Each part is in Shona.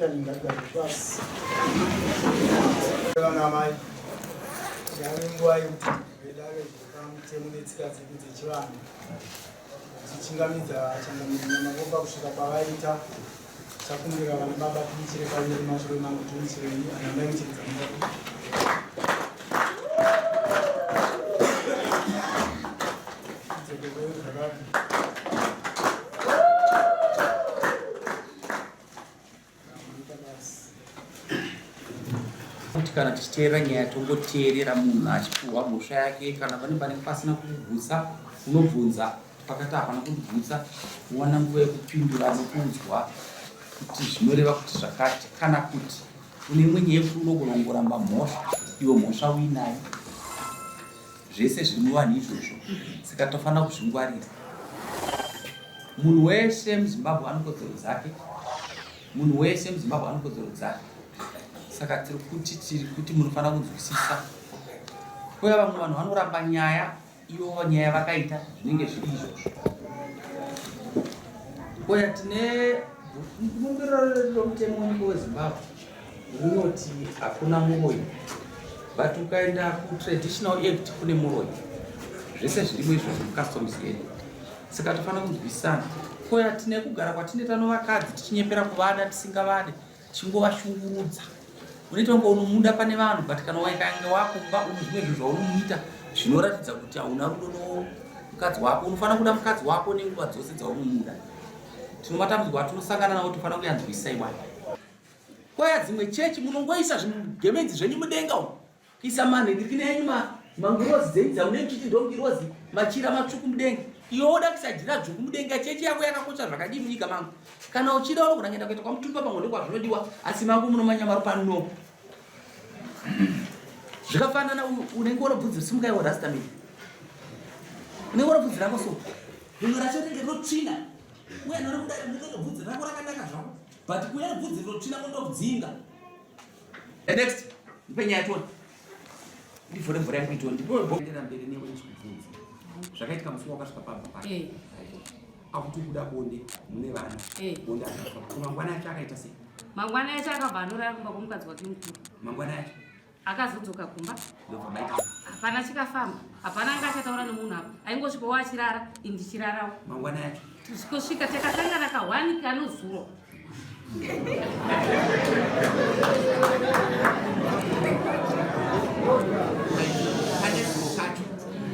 Sitalinga basi. Mai. Yangwa yuti vedare kamutemunetsikazi kuti chivana. Chichingamidza changamidza makomba kusvika pavaita chakumbira vana baba tichire kaviri mashure mangu tichirei anamai muchiridza mumba. Kana tichiteera nyaya tongoteerera munhu achipuhwa mhosva yake kana pane pasina kubvunza unobvunza pakati hapana kubvunza uwana nguva yekupindura nokunzwa kuti zvinoreva kuti zvakati kana kuti une imwe nyaya yekuti unogona kungoramba mhosva iwe mhosva uinayo zvese zviri muvanhu izvozvo saka tofanira kuzvingwarira. Munhu wese muZimbabwe ane kodzero dzake, munhu wese muZimbabwe ane kodzero dzake. Saka tiri kuti munofanira kunzwisisa. Uye vamwe vanhu vanoramba nyaya ivo nyaya vakaita zvinenge zviri izvozvo. Uye tine bumbiro romutemo weZimbabwe rinoti hakuna muroyi, but ukaenda kutraditional act kune muroyi. Zvese zvirimo izvozvo mucustoms yedu. Saka tofanira kunzwisisana. Uye tine kugara kwatine tano vakadzi tichinyepera kuvada tisingavade tichingovashungurudza. Unoita kunge unomunda pane vanhu, but kana waikanga wakumba une zvimwe zvinhu zvaunomuita zvinoratidza kuti hauna rudo nomukadzi wako. Unofanira kuda mukadzi wako nenguva dzose dzaunomuda. Tino matambudziko atinosangana nawo tofanira kuyanzwisisa iwayo. Kwaya dzimwe chechi munongoisa zvigemenzi zvenyu mudenga umo. Kuisa manhengekine enyu mangirozi dzenyu dzamunenge muchiti ndongirozi machira matsvuku mudenga. Iwe woda kusajira dzvuku mudenga, chechi yako yakakosha zvakadii munyika mangu. Kana uchida unogona kuenda kuita kwamutumba pamwe nekwazvinodiwa, asi mangu munomanyamaru pano. Zvakafanana unenge unobvunzira simuka iwo rastamini. Unenge unobvunzira rako so. Rinhu racho rinenge rotsvina. Uye nori kudai unobvunzira rako rakanaka zvako. But kuya bvunzira rotsvina kundobdzinga. Next, ndipe nyaya toni. Ndivhore mvura yangu itoni. Ndipo bondera mberi newe chikubvunza. Zvakaitika musi wakasvika pamba. Akuti kuda bonde mune vana. Bonde akafa. Mangwana yacho akaita sei? Mangwana yacho akabva anorara kumba kwomukadzi wake mukuru. Mangwana yacho akazodzoka kumba. ndopabaita. Hapana chikafamba. Hapana anga achataura nemunhu apa. Aingosvikawo achirara, ini ndichirarawo. Mangwana yacho kusvika takasangana ka1 kanozuro.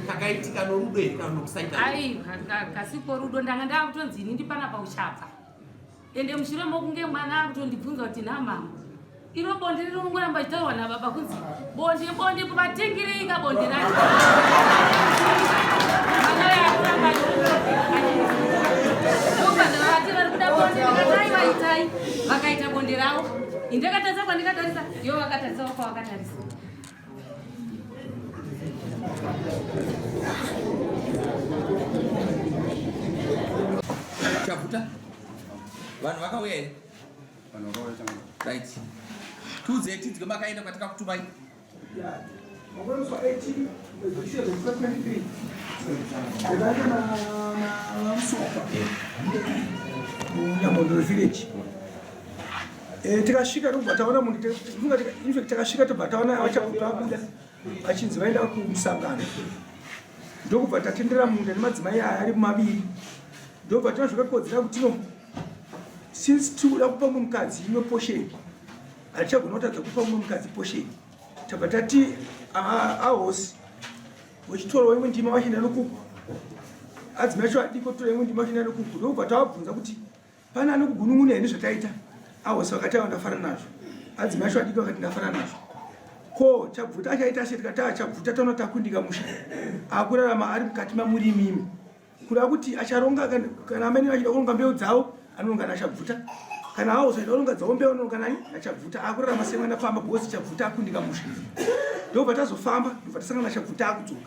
Kakaitika norudo kana nokusaita. Ai, kasipo rudo ndanga ndakutonzi ini ndipana pauchapa. Ende mushure mokunge mwana akutondibvunza kuti namama. Iro bonde rinongoramba chitaurwa nababa kunzi bonde kuvatengereika bonde racho. Mwana yakuramba ndokazvavati vari kuda bonde vakatai vaitai vakaita bonde ravo. Indakatarisa kwandikatarisa ivo vakatarisawo kwavakatarisa. Chavuta vanhu vakauya here? Vanhu vakauya changu. Right. Tuzeti dzimakaenda kwatika kutumai. Makwenzwa 18 ezvishe zve23. Ndakati na msopa. Munyamondoro village. Tikasvika tobva taona munhu infact takasvika tobva taona vachabuda vachinzi vaenda kumusangano. Ndokubva tatendera munda nemadzimai aya ari maviri. Ndobva tinozvakakodzera kuti since tikuda kupa mumwe mukadzi imwe posheni, hatichagona kutadza kupa mumwe mukadzi posheni. Tabva tati ahosi wechitorwa imwe ndima vachienda nokuku, adzimai acho adiko tora imwe ndima vachienda nokuku. Ndokubva tavabvunza kuti pana ane kugunun'una here nezvataita. Ahosi vakati ava ndafanana nazvo, adzimai acho adiko vakati ndafanana nazvo. Ko chabvuta achaita sei? Tikati chabvuta taona takundika musha akurarama ari mukati mamuri imimi, kuda kuti acharonga kana amene achida kuronga mbeu dzavo anoronga nachabvuta, kana awo saida kuronga dzavo mbeu anoronga nani nachabvuta. Akurarama semwana famba bosi chabvuta akundika musha. Ndobva tazofamba ndobva tasangana nachabvuta akudzoka.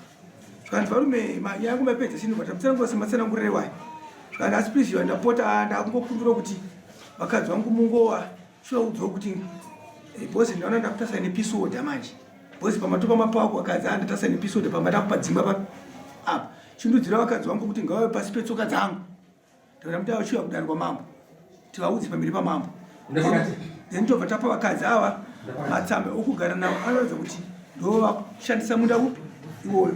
Zvakanzi varume yangu mapedza chino vatapitsana sematsanangurire wayo. Zvakanzi asi please ndapota ndakungokumbira kuti vakadzi vangu mungowa shuaudzwa kuti bosi ndaona ndakutasa nepisoda manje. Bosi pamatopa mapako vakadzi andatasa nepisoda pamada kupa dzimba pa apa. Chindudzira vakadzi vangu kuti ngavawe pasi petsoka dzangu. Ndakuda muti vachiuya kudare kwamambo. Tivaudze pamberi pamambo. then tobva tapa vakadzi ava matsamba okugara navo anoratidza kuti ndo vakushandisa munda upi iwoyo.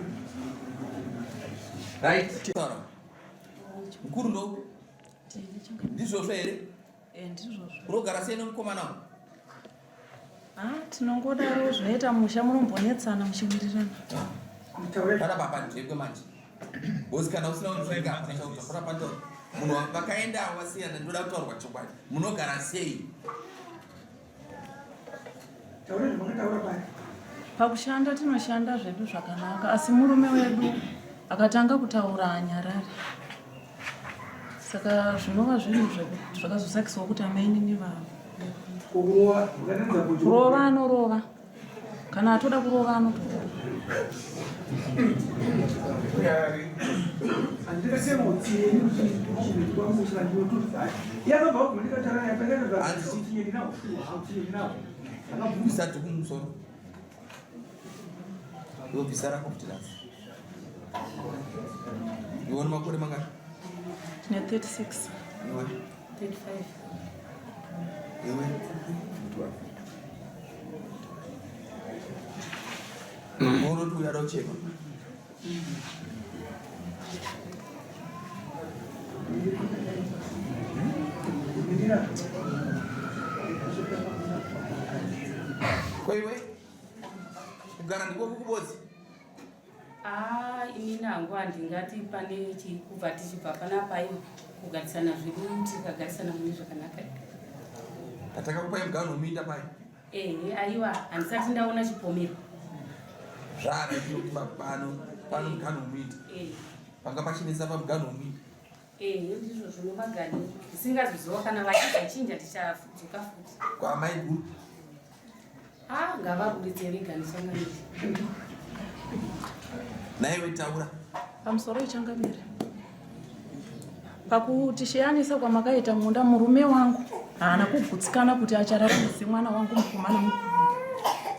Right. Mukuru ndo ndizvozvo here? Ndizvozvo. Unogara sei nemukomana? Tinongodaro zvinoita musha munombonetsana muchiwirirana. Kana baba ndekwe manje. Bosi kana usina unzvinga unotaura panto. Munhu vakaenda wasiyana ndoda kutaurwa chokwadi. Munogara sei? Taura zvamataura paya. Pakushanda tinoshanda zvedu zvakanaka, asi murume wedu akatanga kutaura anyarare. Saka zvinova zvinhu zvakazosakiswa kuti amainini vavo. Kurova anorova. Kana atoda kurova anotorova. Isati kumusoro. Yobvisara confidence. Iwona makore mangani? Tine 36. Iwe? 35. Iwe? Moro tu yaro chema. Kwewe? Kugara ndiko kukubozi? Ini nangu handingati pane kubva tichibva panapa kugarisana zvedu tikagarisana mune zvakanaka. Atakakupai mugano wominda pai? Aiwa, handisati ndaona chipomero. Zvara kuti pano mugano wominda. Panga pachinesa pamugano wominda. Ndizvo zvinovagani. Ndisingazoziva kana vachizochinja tichadzoka futi. Kwamai guru? Ngavaburitse vega ndichangamire. Naiwe taura. Pamusoro ichangamire. Pakutishiyanisa kwamakaita munda, murume wangu haana kugutsikana kuti achararamisa mwana wangu mukomana mukuru.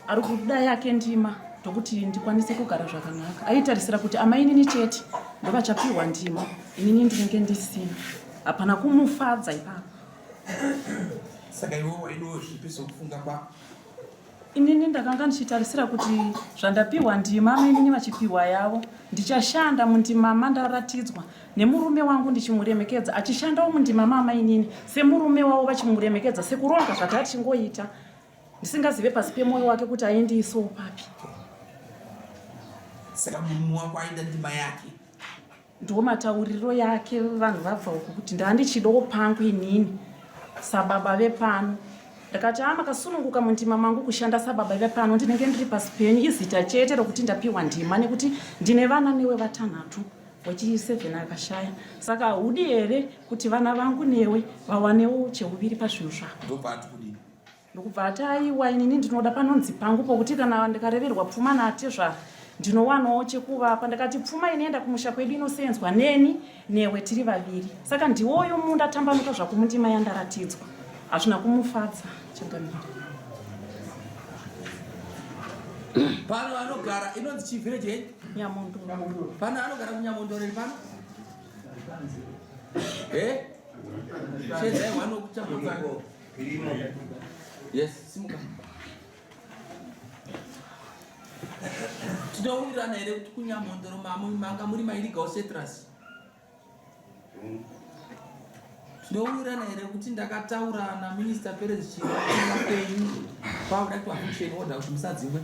Ari kuda yake ndima tokuti ndikwanise kugara zvakanaka. Aitarisira kuti amainini chete ndovachapiwa ndima, inini ndinenge ndisina. Hapana kumufadza ipapo. Saka iwe waido zvipi sokufunga kwako? Inini ndakanga ndichitarisira kuti zvandapiwa ndima amainini vachipiwa yavo ndichashanda mundima mandaratidzwa nemurume wangu ndichimuremekedza achishandawo mundima maamainini semurume wavo vachimuremekedza sekuronga zvatatichingoita ndisingazive pasi pemwoyo wake kuti aendiisowo papi. Saka murume wako aenda ndima yake? Ndiwo matauriro yake vanhu vabva uku kuti ndandichidawo pangu inini sababa vepano. Ndakati makasununguka mundima mangu kushanda sababa vepano ndinenge ndiri pasi penyu izita chete rokuti ndapiwa ndima nekuti ndine vana newe vatanhatu wechi7 akashaya. Saka hudi here kuti vana vangu newe vawanewo cheuviri pazvinhu zvako. Ndobva kudini? Ndokubva aiwa inini ndinoda panonzi pangu pokuti kana ndikareverwa pfuma natezva ndinowanawo chekuvapa. Ndakati pfuma inoenda kumusha kwedu inosenzwa neni newe tiri vaviri. Saka ndiwoyo munda tambanuka zvako mundima yandaratidzwa. Hazvina kumufadza Changamire. Pano anogara inonzi chivillage Nyamondo. Pano anogara kunyamondo riri pano? Chezai wano kuchamondo. Yes, simuka. Tinowirirana here kuti kunyamondo manga muri mairigawo setras. Tinowirirana here kuti ndakataura naminista Perez Chipenyu pauda kuti action order kuti musadzingwe.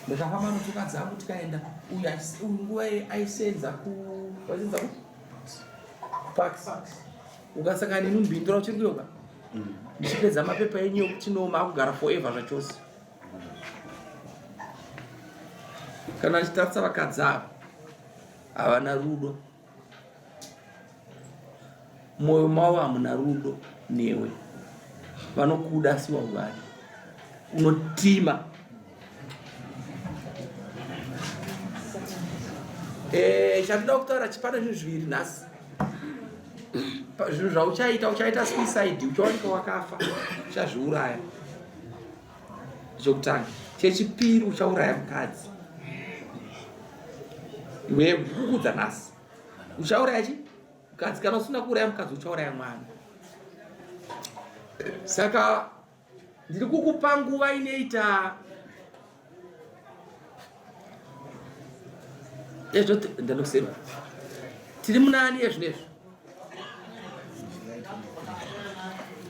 Ndakafamba notsoka dzangu tikaenda uyu nguva aisenza kuvasenza Pax. Ukasaka nini mumbindura uchiri kuyoga ndichipedza mapepa enyu yokuti noma akugara forever zvachose. Kana achitarisa vakadzi ava havana rudo, mwoyo mavo hamuna rudo newe, vanokuda asi wavari unotima. Chandinoda kutaura chipano zvinhu zviviri nhasi. Zvinhu zvauchaita suicide uchawanika wakafa uchazviuraya. Chokutanga. Chechipiri uchauraya mukadzi. Iwe kukudza nhasi. Uchauraya chi? Mukadzi kana usina kuuraya mukadzi uchauraya mwana. Saka ndiri kukupa nguva inoita ezvo ndanokusema tiri munani ezvinezvo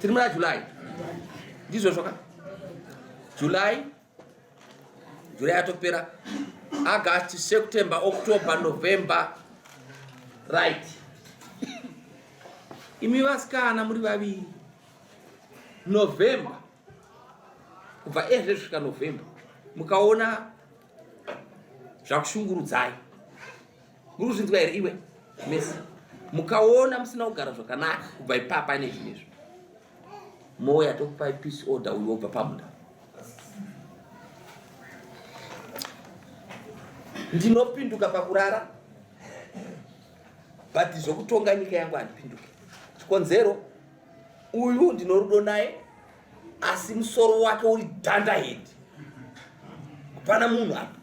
tiri muna July ndizvo zvoka July atopera August, September, October, November, right. Imi vasikana muri vaviri November kubva ezvo kusvika November mukaona zvakushungurudzai muri kuzvinzwa here iwe Messi mukaona musina kugara zvakanaka kubva ipapa nezvinezvo moya tokupai peace order uyu wobva pamunda ndinopinduka pakurara but zvokutonga nyika yangu handipinduke. Chikonzero uyu ndinorudo naye asi musoro wake uri dandahedi kupana munhu apa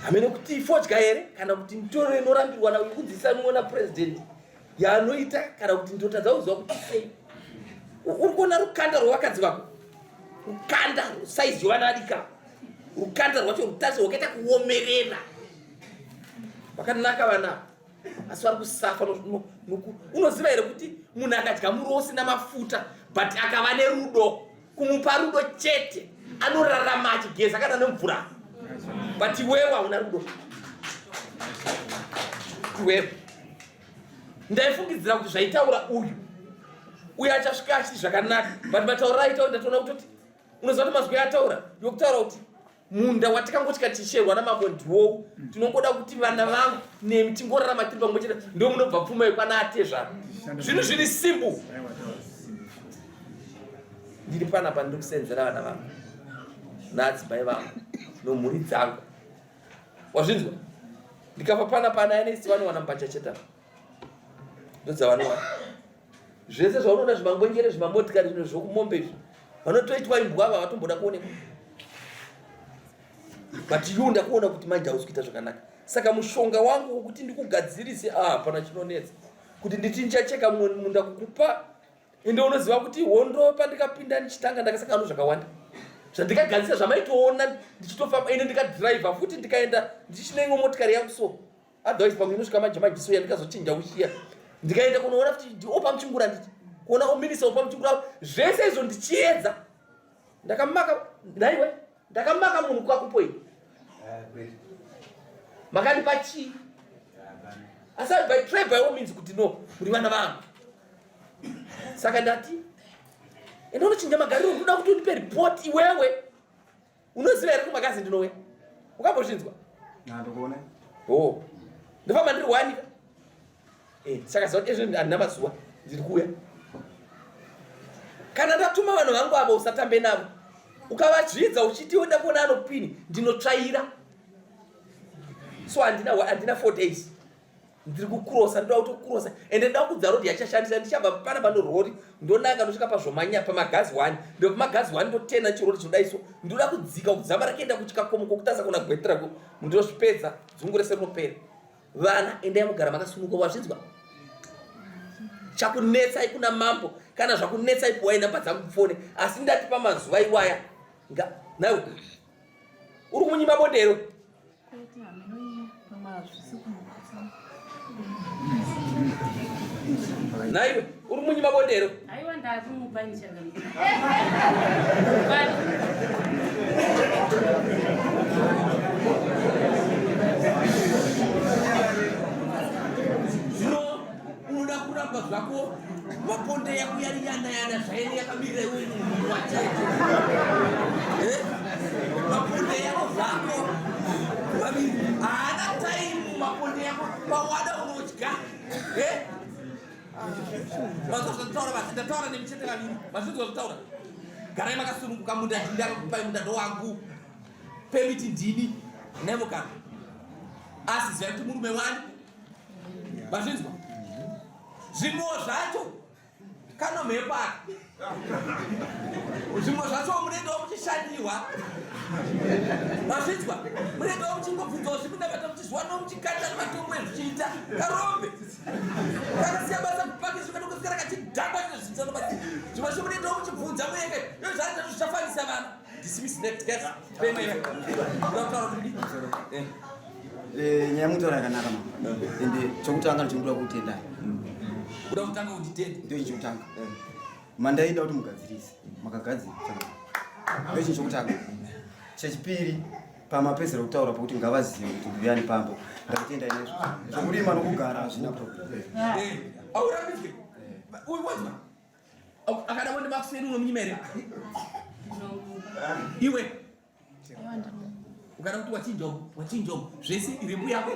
hamene kuti fodya here kana kuti mitoro inorambirwa na kudzidzisa muona president yaanoita kana kuti ndotadza kuziva kuti sei uri kuona rukanda rwevakadzi vako rukanda saizi yovanadika rukanda rwacho rutazi rwakaita kuomerera vakanaka vana asi vari kusafa unoziva here kuti munhu akadya muro usina mafuta but akava nerudo kumupa rudo chete anorarama achigeza kana nemvura but iwewe hauna rudo iwewe ndaifungidzira kuti zvaitaura uyu achasvika achiti zvakanaka but matauriro aitaura ndatoona kutoti unoziva kuti mazwi ataura ndokutaura kuti munda watakangotya ticherwa namambo ndiwo tinongoda kuti vana vangu nemi tingorarama tiri pamwe chete ndo munobva pfuma yekwana atezva zvinhu zviri simbu ndiri panapa ndiri kusenzera vana vangu naadzimai vangu nomhuri dzangu wazvinzwa ndikafa panapa ana ene isi vanowana mbachacheta ndodzavanowana zvese zvaunoona zvimangonyere zvimamotikari zvino zvokumombe izvi vanotoitwa imbwa ava vatomboda kuonekwa but iyu ndakuona kuti manje hausi kuita zvakanaka saka mushonga wangu wokuti ndikugadzirise hapana chinonetsa kuti nditi ndichacheka munda kukupa ende unoziva kuti hondo pandikapinda ndichitanga ndakasaka ano zvakawanda zvandikagadzisa zvamaitoona ndichitofamba ende ndikadhiraivha futi ndikaenda ndichinaimwe motikari yangu so otherwise pamwe inosvika manje majiso yandikazochinja uchiya ndikaenda kunoona kuti ndiopa muchingura nditi kuona uminisa opa muchingura zvese izvo ndichiedza ndakamaka naiwe ndakamaka munhu kwakupo iyi makandipa chii asi by try by all means kuti no muri vana vangu saka ndati ende unochinja magariro unoda kuti undipe report iwewe unoziva here kumakazi ndinowe ukambozvinzwa ndandokuona ndofamba ndiri wanika saka ziva kuti ezvo handina mazuva ndiri kuuya kana ndatuma vanhu vangu ava usatambe navo ukavadzvidza uchiti uda kuona anopini ndinotsvaira so handina 4 days ndiri kukurosa ndoda kutokurosa ende ndoda kudza rodi yachashandisa ndichabva pana pano rori ndonanga ndosvika pazvomanya pamagazi 1 ndopamagazi 1 ndotena chirori chinodaiso ndoda kudzika kudzama rakuenda kuchikakomo kokutasa kuna gwetera ndosvipedza dzungu rese rinopera vana endai mugara makasununguka wazvinzwa chakunetsai kuna mambo kana zvakunetsai puwai namba dzangu mufone asi ndati pamazuva iwaya nawe uri kumunyima bondero naiwe uri kumunyima bondero aiwa ndakumupa nichanga zvino unoda kuramba zvako mabonde yako yari yana zvaine yakamirira iwe munhu wachaito mabonde yako zvako haana taimu mabonde yako pawada unodya mazozvataura vasi ndataura nemichete kaviri mazvinzwa zvataura garai makasununguka munda ndindakakupai munda ndowangu pemiti ndini nemukana asi ziva kuti murume wani mazvinzwa zvimwe zvacho kanomhepaka zvimwe zvacho munoendawo muchishandirwa mazvinzwa munoendawo muchingobvunzawo zvimudabata muchizwanawo muchikata matombo ezvichiita karombe kakasiya basa kupakisa Unda vana. Dismiss that guys. Pemwe. Ndakutaura kuti nyamutora yakanaka mama. Ende chokutanga ndinoda kutenda. Kuda kutanga kutitenda. Ndio chokutanga. Mandaida kuti mugadzirise. Makagadzira. Ndio chokutanga. Chechipiri pamapezero kutaura kuti ngavazive kuti ndiyani pambo. Ndatenda inezvo. Zvokurima nokugara hazvina problem. Aurambike. Uyu wazwa. Akada wende makuseri unomnyimere. Iwe. Ukada kuti wachinjom. Zvese iri mbuya yako.